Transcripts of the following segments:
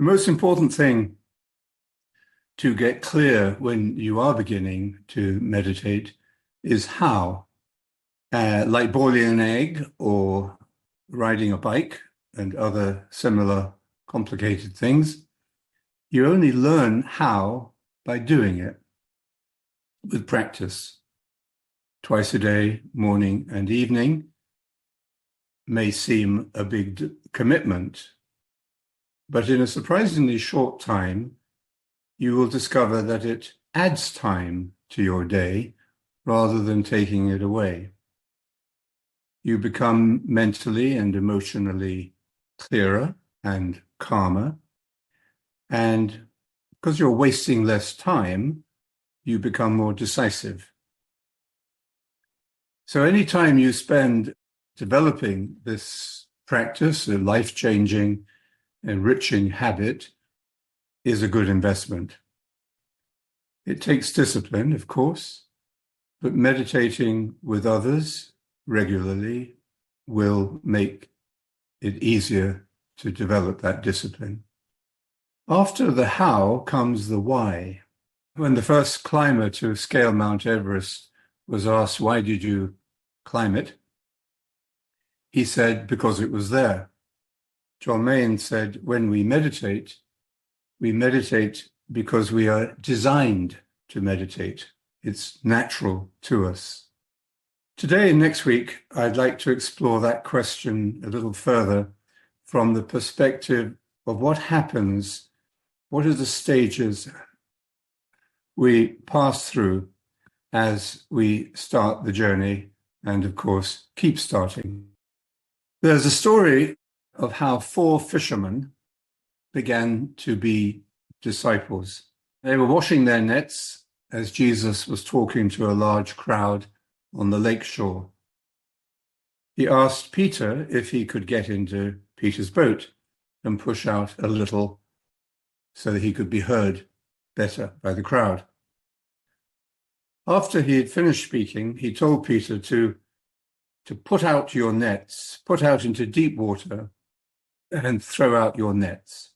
most important thing to get clear when you are beginning to meditate is how. Like boiling an egg or riding a bike and other similar complicated things, you only learn how by doing it with practice. Twice a day, morning and evening, may seem a big commitment, but in a surprisingly short time, you will discover that it adds time to your day rather than taking it away. You become mentally and emotionally clearer and calmer, and because you're wasting less time, you become more decisive. So any time you spend developing this practice, a life-changing, enriching habit, is a good investment. It takes discipline, of course, but meditating with others regularly will make it easier to develop that discipline. After the how comes the why. When the first climber to scale Mount Everest was asked, "Why did you climb it?" he said, "Because it was there." John Mayen said, "When we meditate because we are designed to meditate. It's natural to us." Today and next week, I'd like to explore that question a little further from the perspective of what happens, what are the stages we pass through as we start the journey and, of course, keep starting. There's a story of how 4 fishermen began to be disciples. They were washing their nets as Jesus was talking to a large crowd on the lake shore. He asked Peter if he could get into Peter's boat and push out a little so that he could be heard better by the crowd. After he had finished speaking, he told Peter to put out your nets, put out into deep water and throw out your nets.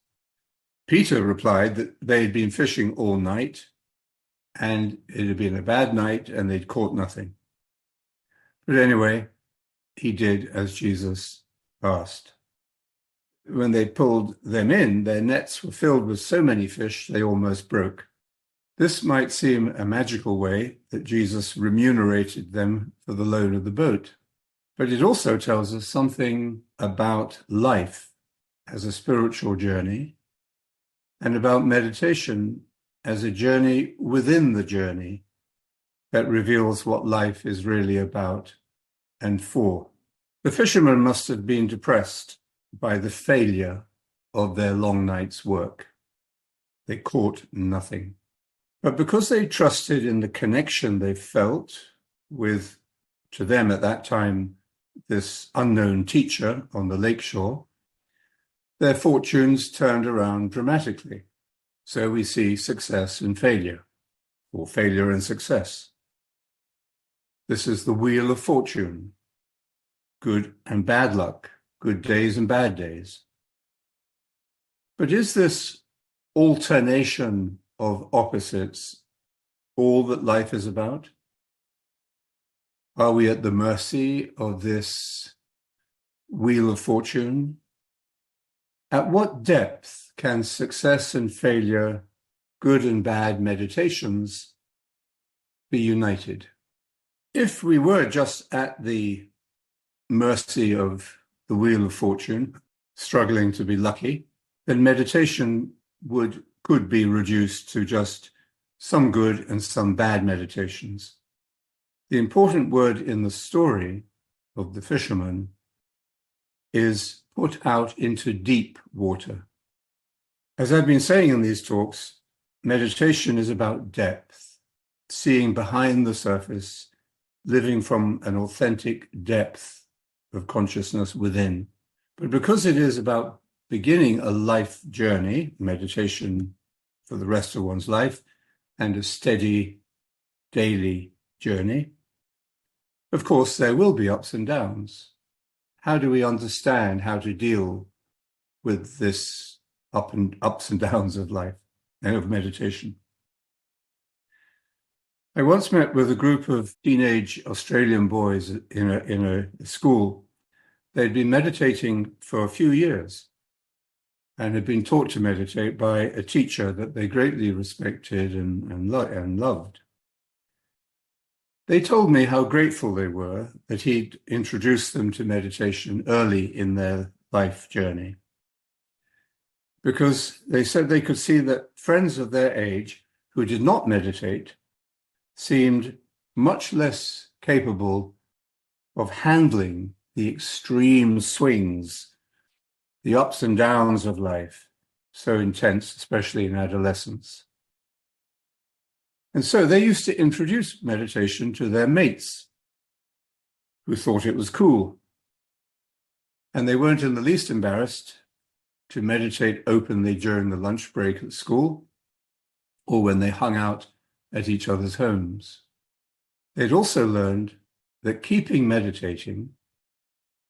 Peter replied that they had been fishing all night and it had been a bad night and they'd caught nothing. But anyway, he did as Jesus asked. When they pulled them in, their nets were filled with so many fish they almost broke. This might seem a magical way that Jesus remunerated them for the load of the boat, but it also tells us something about life as a spiritual journey and about meditation as a journey within the journey that reveals what life is really about and for. The fishermen must have been depressed by the failure of their long night's work. They caught nothing. But because they trusted in the connection they felt with, to them at that time, this unknown teacher on the lakeshore, their fortunes turned around dramatically. So we see success and failure, or failure and success. This is the wheel of fortune, good and bad luck, good days and bad days. But is this alternation of opposites all that life is about? Are we at the mercy of this wheel of fortune? At what depth can success and failure, good and bad meditations be united? If we were just at the mercy of the wheel of fortune, struggling to be lucky, then meditation could be reduced to just some good and some bad meditations. The important word in the story of the fisherman is put out into deep water. As I've been saying in these talks, meditation is about depth, seeing behind the surface, living from an authentic depth of consciousness within. But because it is about beginning a life journey, meditation for the rest of one's life, and a steady daily journey, of course, there will be ups and downs. How do we understand how to deal with this ups and downs of life and of meditation. I once met with a group of teenage Australian boys in a school. They'd been meditating for a few years and had been taught to meditate by a teacher that they greatly respected and loved. They told me how grateful they were that he'd introduced them to meditation early in their life journey, because they said they could see that friends of their age who did not meditate seemed much less capable of handling the extreme swings, the ups and downs of life, so intense, especially in adolescence. And so they used to introduce meditation to their mates who thought it was cool. And they weren't in the least embarrassed to meditate openly during the lunch break at school or when they hung out at each other's homes. They'd also learned that keeping meditating,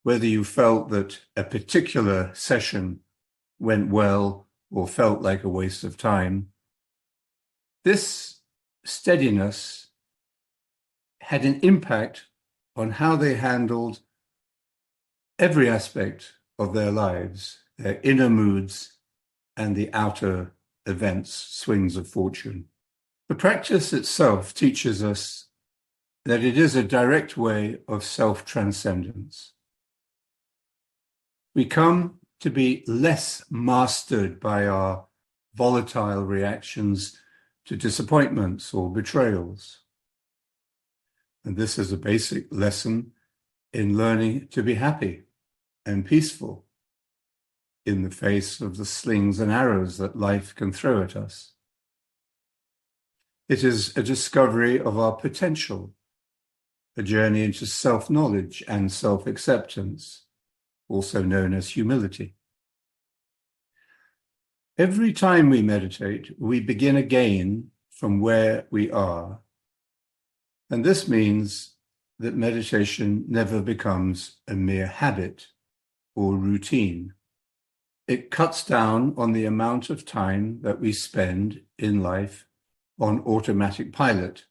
whether you felt that a particular session went well or felt like a waste of time, this steadiness had an impact on how they handled every aspect of their lives, their inner moods and the outer events, swings of fortune. The practice itself teaches us that it is a direct way of self-transcendence. We come to be less mastered by our volatile reactions to disappointments or betrayals. And this is a basic lesson in learning to be happy and peaceful in the face of the slings and arrows that life can throw at us. It is a discovery of our potential, a journey into self-knowledge and self-acceptance, also known as humility. Every time we meditate, we begin again from where we are. And this means that meditation never becomes a mere habit or routine. It cuts down on the amount of time that we spend in life on automatic pilot,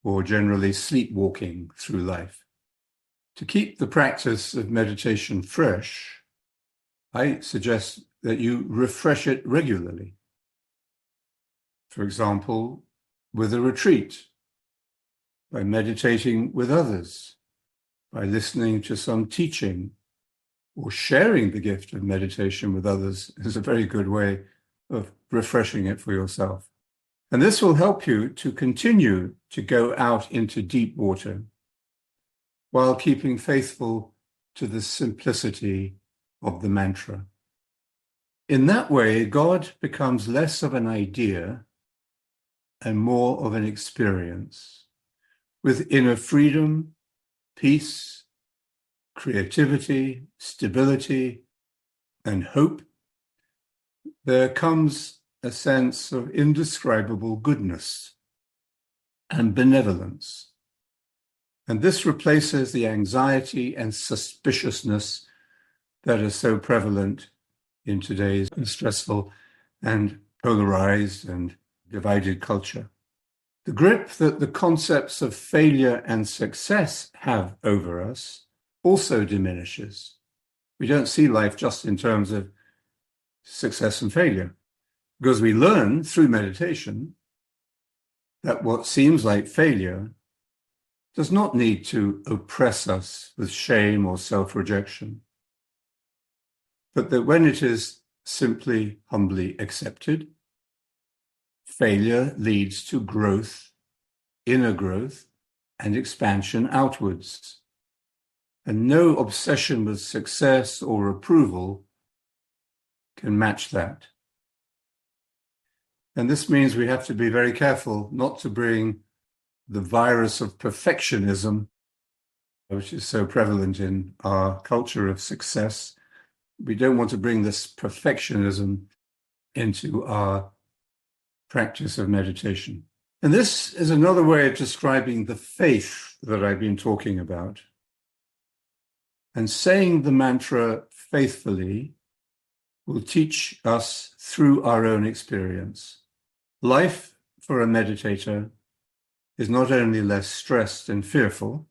or generally sleepwalking through life. To keep the practice of meditation fresh, I suggest that you refresh it regularly. For example, with a retreat, by meditating with others, by listening to some teaching, or sharing the gift of meditation with others is a very good way of refreshing it for yourself. And this will help you to continue to go out into deep water while keeping faithful to the simplicity of the mantra. In that way, God becomes less of an idea and more of an experience, with inner freedom, peace, creativity, stability, and hope. There comes a sense of indescribable goodness and benevolence. And this replaces the anxiety and suspiciousness that are so prevalent in today's stressful and polarized and divided culture. The grip that the concepts of failure and success have over us also diminishes. We don't see life just in terms of success and failure, because we learn through meditation that what seems like failure does not need to oppress us with shame or self-rejection, but that when it is simply humbly accepted, failure leads to growth, inner growth, and expansion outwards. And no obsession with success or approval can match that. And this means we have to be very careful not to bring the virus of perfectionism, which is so prevalent in our culture of success. We don't want to bring this perfectionism into our practice of meditation. And this is another way of describing the faith that I've been talking about. And saying the mantra faithfully will teach us through our own experience. Life for a meditator is not only less stressed and fearful,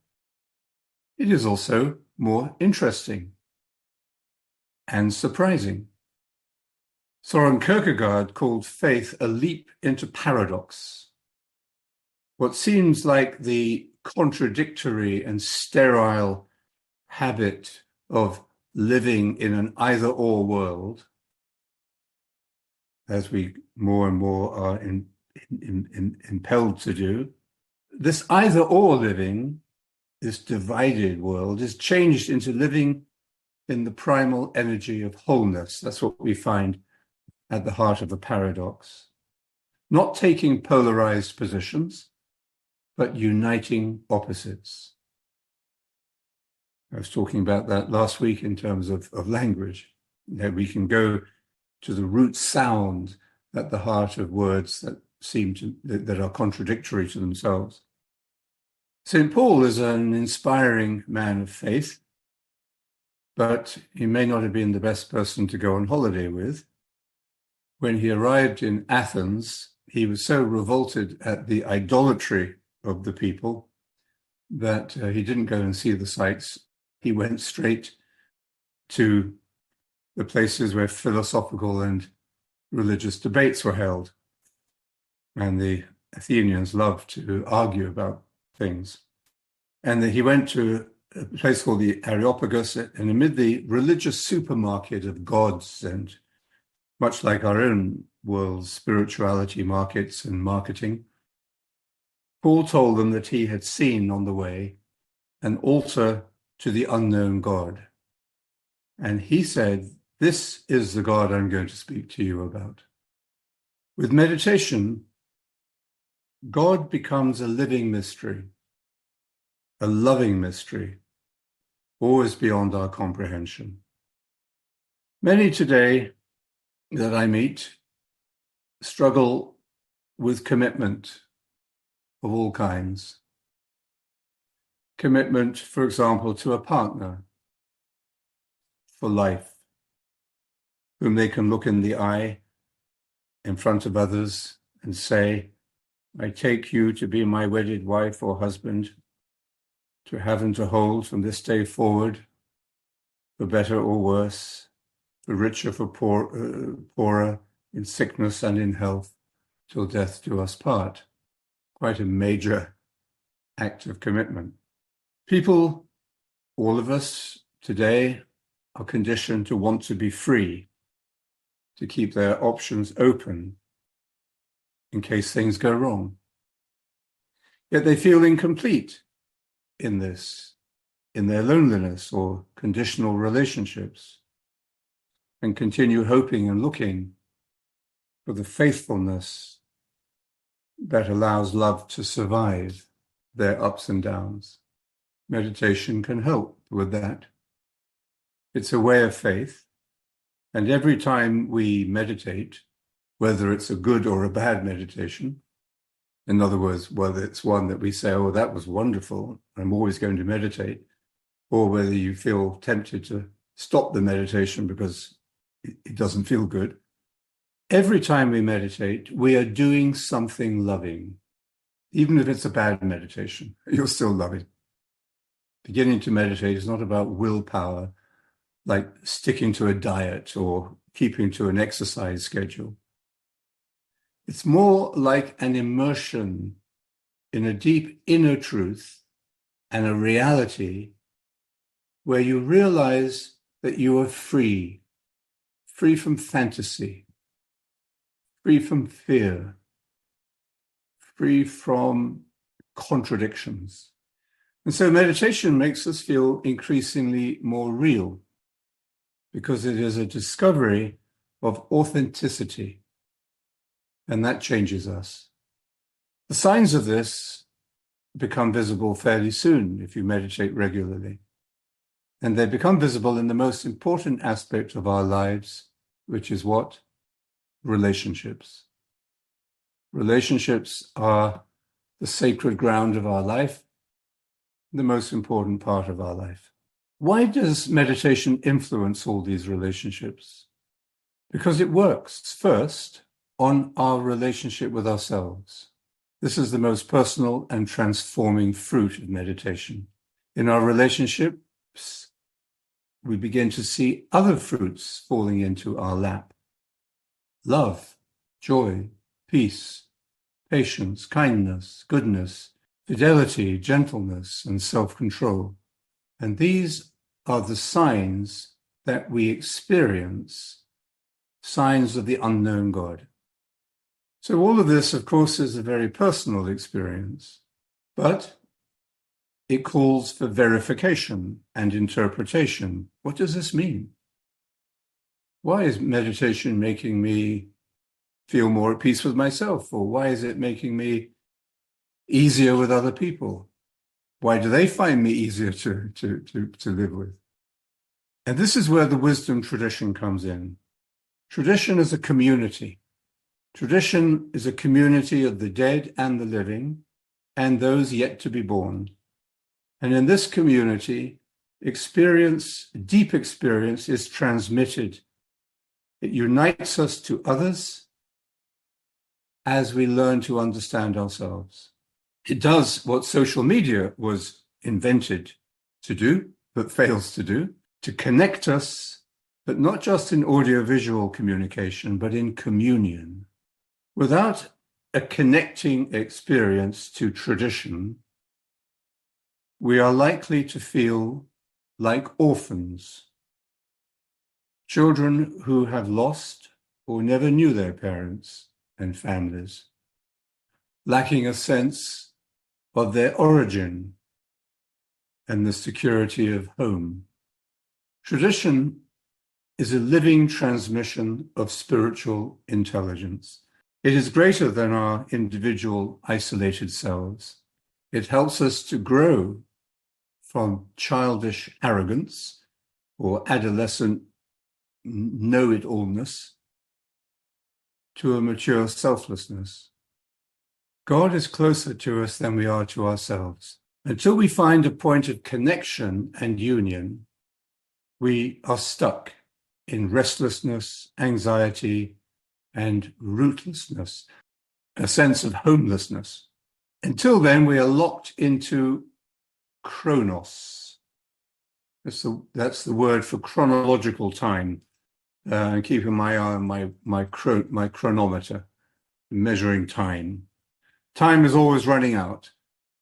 it is also more interesting and surprising. Soren Kierkegaard called faith a leap into paradox. What seems like the contradictory and sterile habit of living in an either-or world, as we more and more are impelled to do, this either-or living, this divided world, is changed into living in the primal energy of wholeness. That's what we find at the heart of the paradox. Not taking polarized positions, but uniting opposites. I was talking about that last week in terms of language. That we can go to the root sound at the heart of words that are contradictory to themselves. St. Paul is an inspiring man of faith, but he may not have been the best person to go on holiday with. When he arrived in Athens, he was so revolted at the idolatry of the people that he didn't go and see the sights. He went straight to the places where philosophical and religious debates were held. And the Athenians loved to argue about things. And he went to a place called the Areopagus, and amid the religious supermarket of gods, and much like our own world's spirituality markets and marketing, Paul told them that he had seen on the way an altar to the unknown God. And he said, "This is the God I'm going to speak to you about." With meditation, God becomes a living mystery, a loving mystery, always beyond our comprehension. Many today that I meet struggle with commitment of all kinds. Commitment, for example, to a partner for life, whom they can look in the eye in front of others and say, "I take you to be my wedded wife or husband, to have and to hold from this day forward, for better or worse, for richer, for poorer, in sickness and in health, till death do us part." Quite a major act of commitment. People, all of us today, are conditioned to want to be free, to keep their options open in case things go wrong. Yet they feel incomplete in this, in their loneliness or conditional relationships, and continue hoping and looking for the faithfulness that allows love to survive their ups and downs. Meditation can help with that. It's a way of faith, and every time we meditate, whether it's a good or a bad meditation, in other words, whether it's one that we say, "Oh, that was wonderful, I'm always going to meditate," or whether you feel tempted to stop the meditation because it doesn't feel good. Every time we meditate, we are doing something loving. Even if it's a bad meditation, you'll still love it. Beginning to meditate is not about willpower, like sticking to a diet or keeping to an exercise schedule. It's more like an immersion in a deep inner truth and a reality where you realize that you are free, free from fantasy, free from fear, free from contradictions. And so meditation makes us feel increasingly more real because it is a discovery of authenticity, and that changes us. The signs of this become visible fairly soon if you meditate regularly. And they become visible in the most important aspect of our lives, which is what? Relationships. Relationships are the sacred ground of our life, the most important part of our life. Why does meditation influence all these relationships? because it works first on our relationship with ourselves. This is the most personal and transforming fruit of meditation. In our relationships, we begin to see other fruits falling into our lap. Love, joy, peace, patience, kindness, goodness, fidelity, gentleness, and self-control. And these are the signs that we experience, signs of the unknown God. So all of this, of course, is a very personal experience, but it calls for verification and interpretation. What does this mean? Why is meditation making me feel more at peace with myself? Or why is it making me easier with other people? Why do they find me easier to live with? And this is where the wisdom tradition comes in. Tradition is a community. Tradition is a community of the dead and the living and those yet to be born. And in this community, experience, deep experience, is transmitted. It unites us to others as we learn to understand ourselves. It does what social media was invented to do, but fails to do, to connect us, but not just in audiovisual communication, but in communion. Without a connecting experience to tradition, we are likely to feel like orphans, children who have lost or never knew their parents and families, lacking a sense of their origin and the security of home. Tradition is a living transmission of spiritual intelligence. It is greater than our individual isolated selves. It helps us to grow from childish arrogance or adolescent know-it-allness to a mature selflessness. God is closer to us than we are to ourselves. Until we find a point of connection and union, we are stuck in restlessness, anxiety, and rootlessness, a sense of homelessness. Until then, we are locked into chronos. That's the word for chronological time. And keeping my eye on my chronometer, measuring time. Time is always running out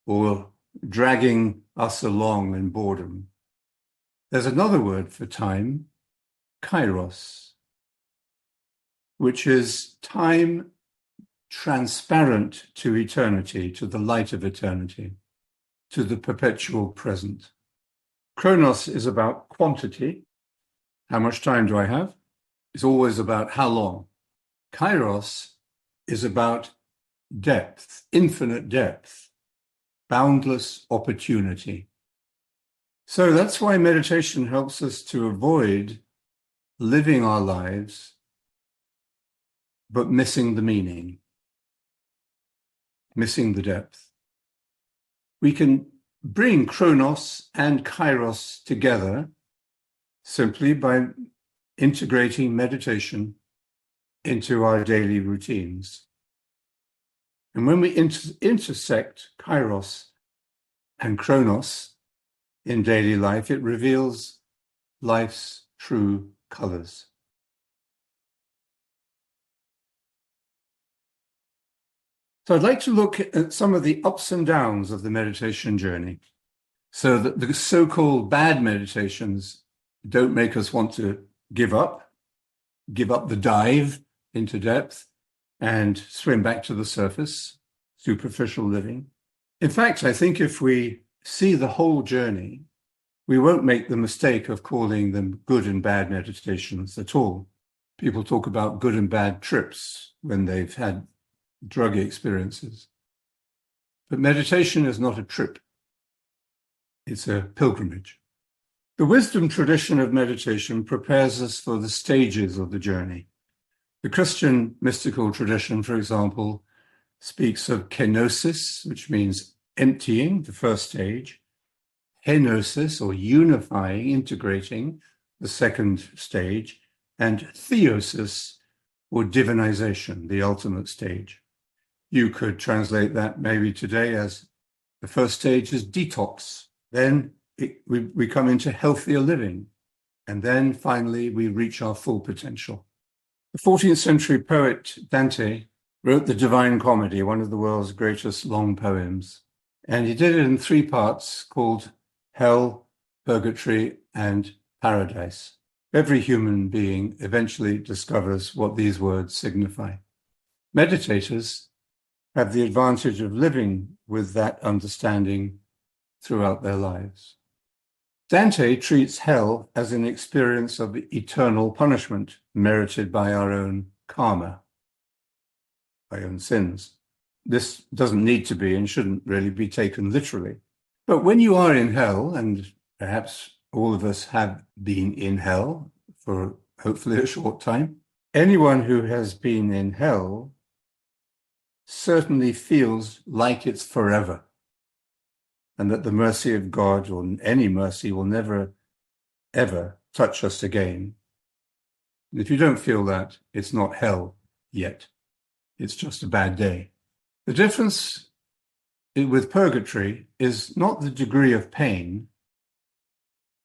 or dragging us along in boredom. There's another word for time, kairos, which is time transparent to eternity, to the light of eternity, to the perpetual present. Chronos is about quantity. How much time do I have? It's always about how long. Kairos is about depth, infinite depth, boundless opportunity. So that's why meditation helps us to avoid living our lives, but missing the meaning, missing the depth. We can bring chronos and kairos together simply by integrating meditation into our daily routines. And when we intersect kairos and chronos in daily life, it reveals life's true colors. So I'd like to look at some of the ups and downs of the meditation journey, so that the so-called bad meditations don't make us want to give up the dive into depth and swim back to the surface, superficial living. In fact, I think if we see the whole journey, we won't make the mistake of calling them good and bad meditations at all. People talk about good and bad trips when they've had drug experiences. But meditation is not a trip. It's a pilgrimage. The wisdom tradition of meditation prepares us for the stages of the journey. The Christian mystical tradition, for example, speaks of kenosis, which means emptying, the first stage, henosis, or unifying, integrating, the second stage, and theosis, or divinization, the ultimate stage. You could translate that maybe today as the first stage is detox. Then we come into healthier living. And then finally, we reach our full potential. The 14th century poet Dante wrote the Divine Comedy, one of the world's greatest long poems. And he did it in 3 parts called Hell, Purgatory, and Paradise. Every human being eventually discovers what these words signify. Meditators have the advantage of living with that understanding throughout their lives. Dante treats hell as an experience of eternal punishment merited by our own karma, our own sins. This doesn't need to be and shouldn't really be taken literally. But when you are in hell, and perhaps all of us have been in hell for hopefully a short time, anyone who has been in hell certainly feels like it's forever, and that the mercy of God, or any mercy, will never, ever touch us again. If you don't feel that, it's not hell yet. It's just a bad day. The difference with purgatory is not the degree of pain,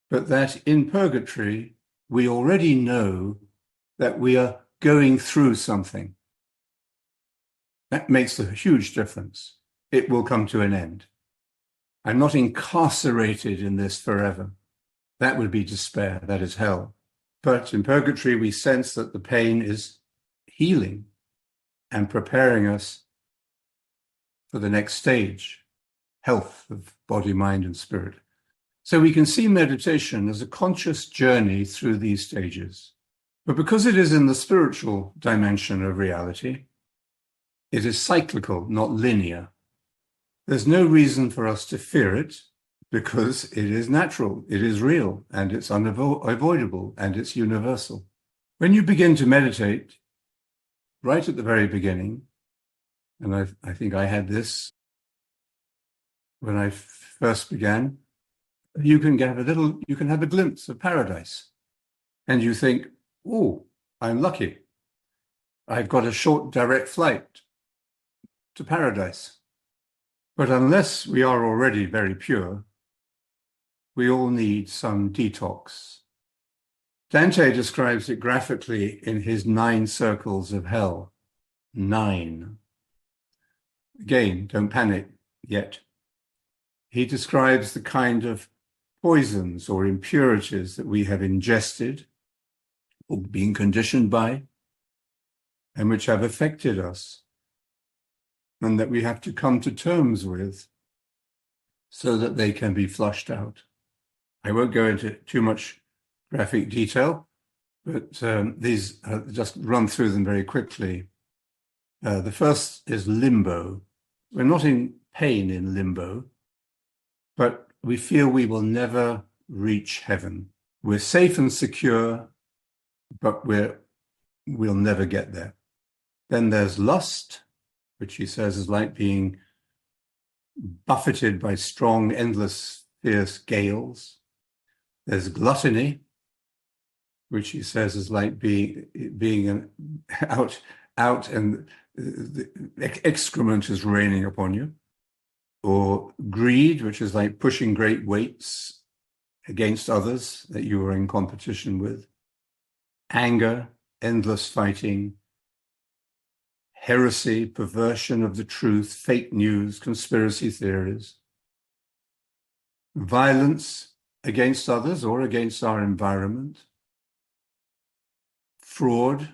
but that in purgatory, we already know that we are going through something. That makes a huge difference. It will come to an end. I'm not incarcerated in this forever. That would be despair. That is hell. But in purgatory, we sense that the pain is healing and preparing us for the next stage, health of body, mind, and spirit. So we can see meditation as a conscious journey through these stages. But because it is in the spiritual dimension of reality, it is cyclical, not linear. There's no reason for us to fear it because it is natural, it is real, and it's unavoidable, and it's universal. When you begin to meditate, right at the very beginning, and I think I had this when I first began, you can have a glimpse of paradise. And you think, oh, I'm lucky. I've got a short direct flight to paradise. But unless we are already very pure, we all need some detox. Dante describes it graphically in his 9 circles of hell. 9. Again, don't panic yet. He describes the kind of poisons or impurities that we have ingested or been conditioned by, and which have affected us, and that we have to come to terms with so that they can be flushed out. I won't go into too much graphic detail, but these just run through them very quickly. The first is limbo. We're not in pain in limbo, but we feel we will never reach heaven. We're safe and secure, but we'll never get there. Then there's lust, which he says is like being buffeted by strong, endless, fierce gales. There's gluttony, which he says is like being out and the excrement is raining upon you. Or greed, which is like pushing great weights against others that you are in competition with. Anger, endless fighting. Heresy, perversion of the truth, fake news, conspiracy theories. Violence against others or against our environment. Fraud,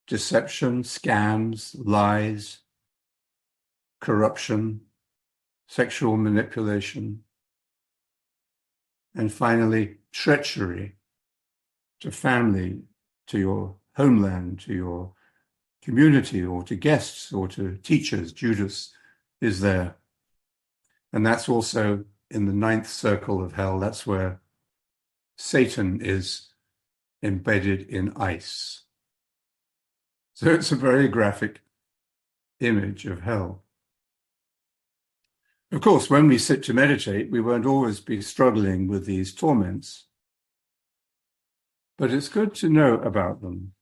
deception, scams, lies, corruption, sexual manipulation, and finally, treachery to family, to your homeland, to your community, or to guests, or to teachers. Judas is there. And that's also in the 9th circle of hell. That's where Satan is embedded in ice. So it's a very graphic image of hell. Of course, when we sit to meditate, we won't always be struggling with these torments. but it's good to know about them.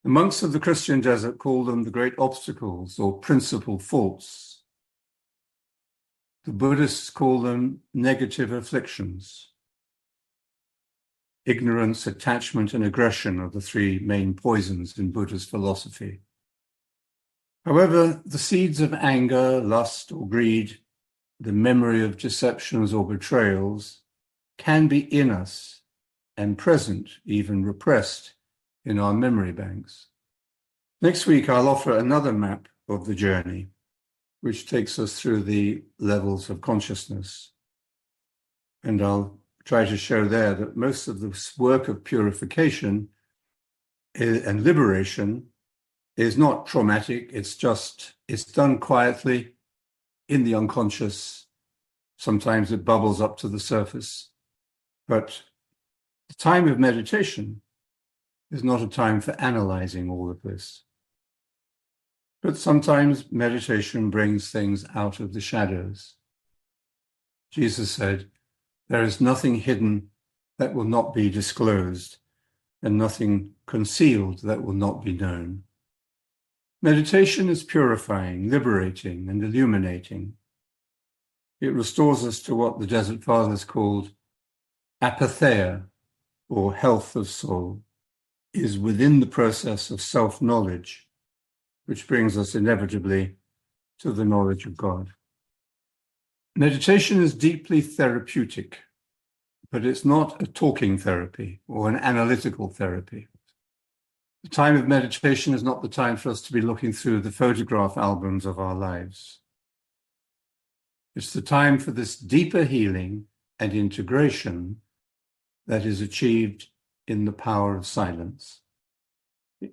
The monks of the Christian desert call them the great obstacles or principal faults. The Buddhists call them negative afflictions. Ignorance, attachment, and aggression are the three main poisons in Buddha's philosophy. However, the seeds of anger, lust, or greed, the memory of deceptions or betrayals, can be in us and present, even repressed, in our memory banks. Next week, I'll offer another map of the journey, which takes us through the levels of consciousness. And I'll try to show there that most of the work of purification and liberation is not traumatic. It's done quietly in the unconscious. Sometimes it bubbles up to the surface. But the time of meditation is not a time for analyzing all of this. But sometimes meditation brings things out of the shadows. Jesus said, "There is nothing hidden that will not be disclosed, and nothing concealed that will not be known." Meditation is purifying, liberating, and illuminating. It restores us to what the Desert Fathers called apatheia, or health of soul, is within the process of self-knowledge, which brings us inevitably to the knowledge of God. Meditation is deeply therapeutic, but it's not a talking therapy or an analytical therapy. The time of meditation is not the time for us to be looking through the photograph albums of our lives. It's the time for this deeper healing and integration that is achieved in the power of silence.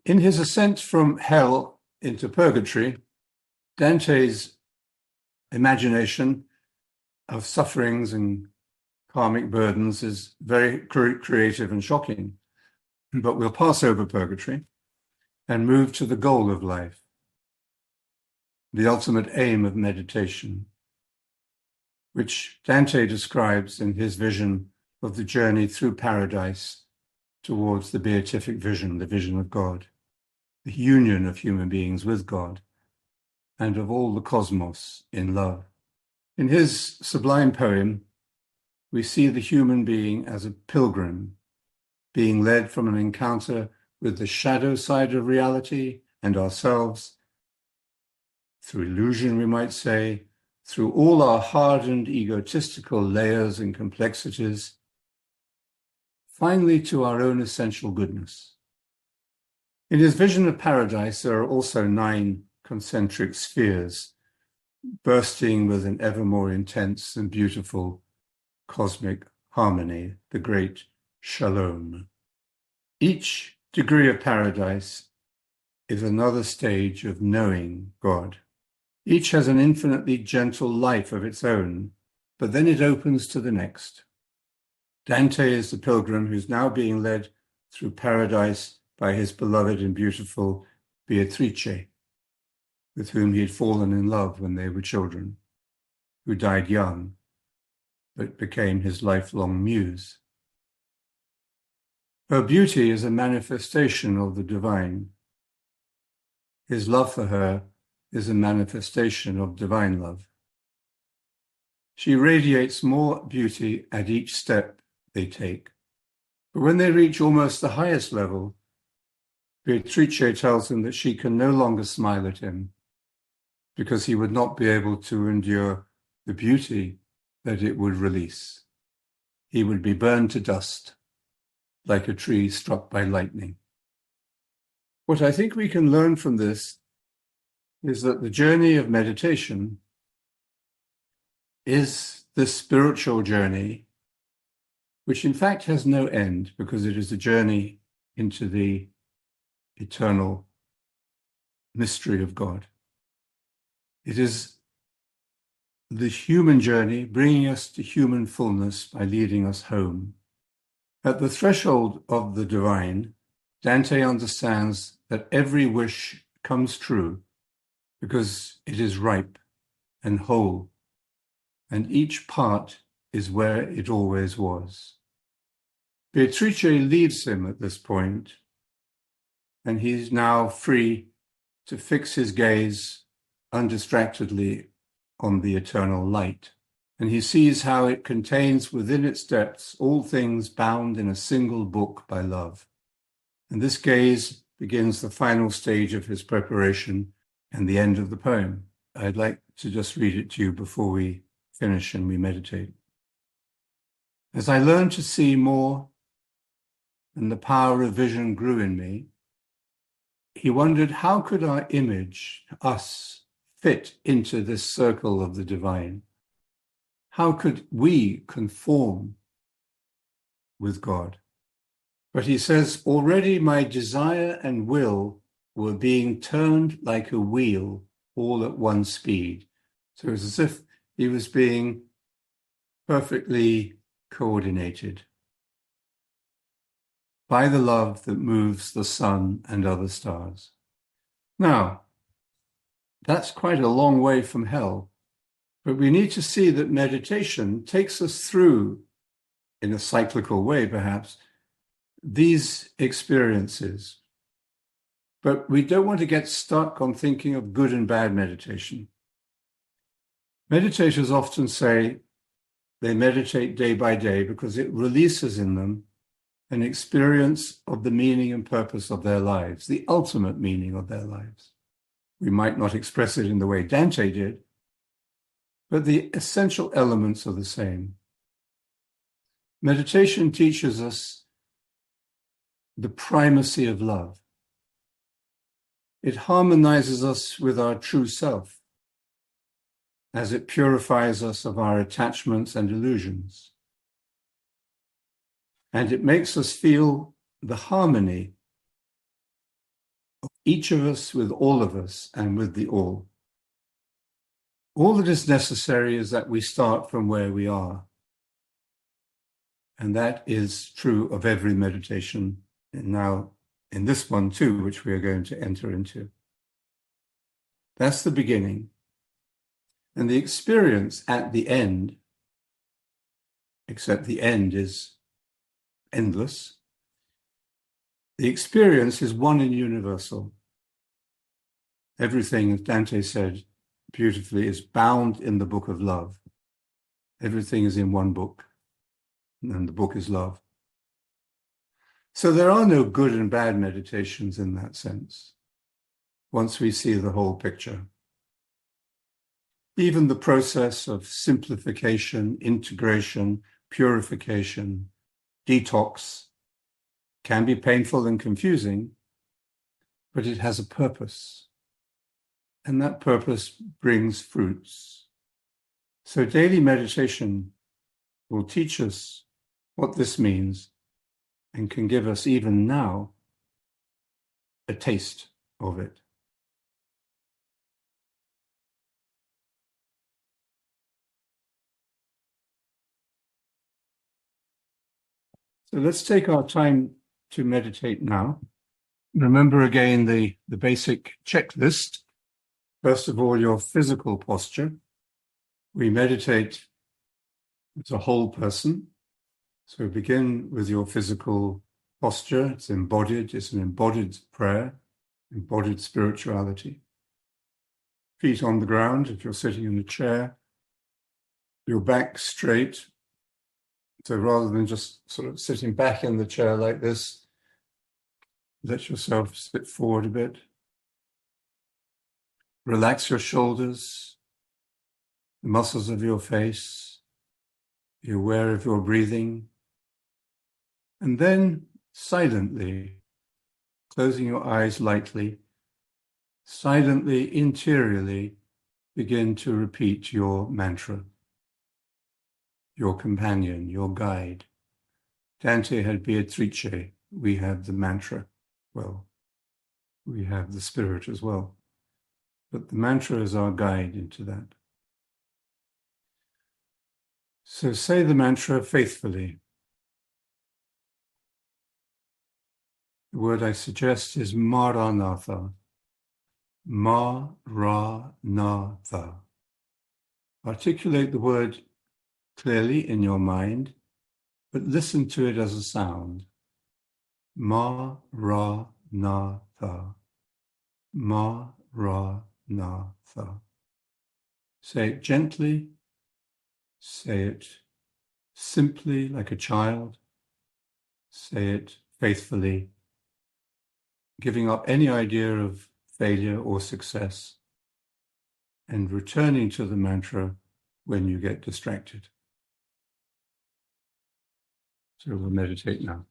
In his ascent from hell into purgatory, Dante's imagination of sufferings and karmic burdens is very creative and shocking. But we'll pass over purgatory and move to the goal of life, the ultimate aim of meditation, which Dante describes in his vision of the journey through paradise towards the beatific vision, the vision of God, the union of human beings with God, and of all the cosmos in love. In his sublime poem, we see the human being as a pilgrim, being led from an encounter with the shadow side of reality and ourselves, through illusion, we might say, through all our hardened egotistical layers and complexities, finally to our own essential goodness. In his vision of paradise, there are also 9 concentric spheres, bursting with an ever more intense and beautiful cosmic harmony, the great Shalom. Each degree of paradise is another stage of knowing God. Each has an infinitely gentle life of its own, but then it opens to the next. Dante is the pilgrim who's now being led through paradise by his beloved and beautiful Beatrice, with whom he had fallen in love when they were children, who died young, but became his lifelong muse. Her beauty is a manifestation of the divine. His love for her is a manifestation of divine love. She radiates more beauty at each step they take. But when they reach almost the highest level, Beatrice tells him that she can no longer smile at him because he would not be able to endure the beauty that it would release. He would be burned to dust like a tree struck by lightning. What I think we can learn from this is that the journey of meditation is this spiritual journey, which in fact has no end because it is a journey into the eternal mystery of God. It is the human journey bringing us to human fullness by leading us home. At the threshold of the divine, Dante understands that every wish comes true because it is ripe and whole, and each part is where it always was. Beatrice leaves him at this point, and he's now free to fix his gaze undistractedly on the eternal light. And he sees how it contains within its depths all things bound in a single book by love. And this gaze begins the final stage of his preparation and the end of the poem. I'd like to just read it to you before we finish and we meditate. As I learned to see more and the power of vision grew in me, he wondered, how could our image, us, fit into this circle of the divine? How could we conform with God? But he says, already my desire and will were being turned like a wheel, all at one speed. So it's as if he was being perfectly coordinated by the love that moves the sun and other stars. Now, that's quite a long way from hell, but we need to see that meditation takes us through, in a cyclical way perhaps, these experiences. But we don't want to get stuck on thinking of good and bad meditation. Meditators often say they meditate day by day because it releases in them an experience of the meaning and purpose of their lives, the ultimate meaning of their lives. We might not express it in the way Dante did, but the essential elements are the same. Meditation teaches us the primacy of love. It harmonizes us with our true self as it purifies us of our attachments and illusions. And it makes us feel the harmony of each of us with all of us and with the all. All that is necessary is that we start from where we are. And that is true of every meditation, and now in this one too, which we are going to enter into. That's the beginning. And the experience at the end, except the end is endless, the experience is one and universal. Everything, as Dante said beautifully, is bound in the book of love. Everything is in one book, and the book is love. So there are no good and bad meditations in that sense, once we see the whole picture. Even the process of simplification, integration, purification, detox can be painful and confusing, but it has a purpose. And that purpose brings fruits. So daily meditation will teach us what this means and can give us even now a taste of it. So let's take our time to meditate now. Remember again the basic checklist. First of all, your physical posture. We meditate as a whole person. So begin with your physical posture. It's embodied. It's an embodied prayer, embodied spirituality. Feet on the ground if you're sitting in a chair. Your back straight. So rather than just sort of sitting back in the chair like this, let yourself sit forward a bit. Relax your shoulders, the muscles of your face. Be aware of your breathing. And then silently, closing your eyes lightly, silently, interiorly, begin to repeat your mantra, your companion, your guide. Dante had Beatrice. We have the mantra. Well, we have the spirit as well. But the mantra is our guide into that. So say the mantra faithfully. The word I suggest is Maranatha. Ma-ra-na-tha. Articulate the word clearly in your mind, but listen to it as a sound. Ma, ra, na, tha. Ma, ra, na, tha. Say it gently. Say it simply like a child. Say it faithfully, giving up any idea of failure or success, and returning to the mantra when you get distracted. So we'll meditate now.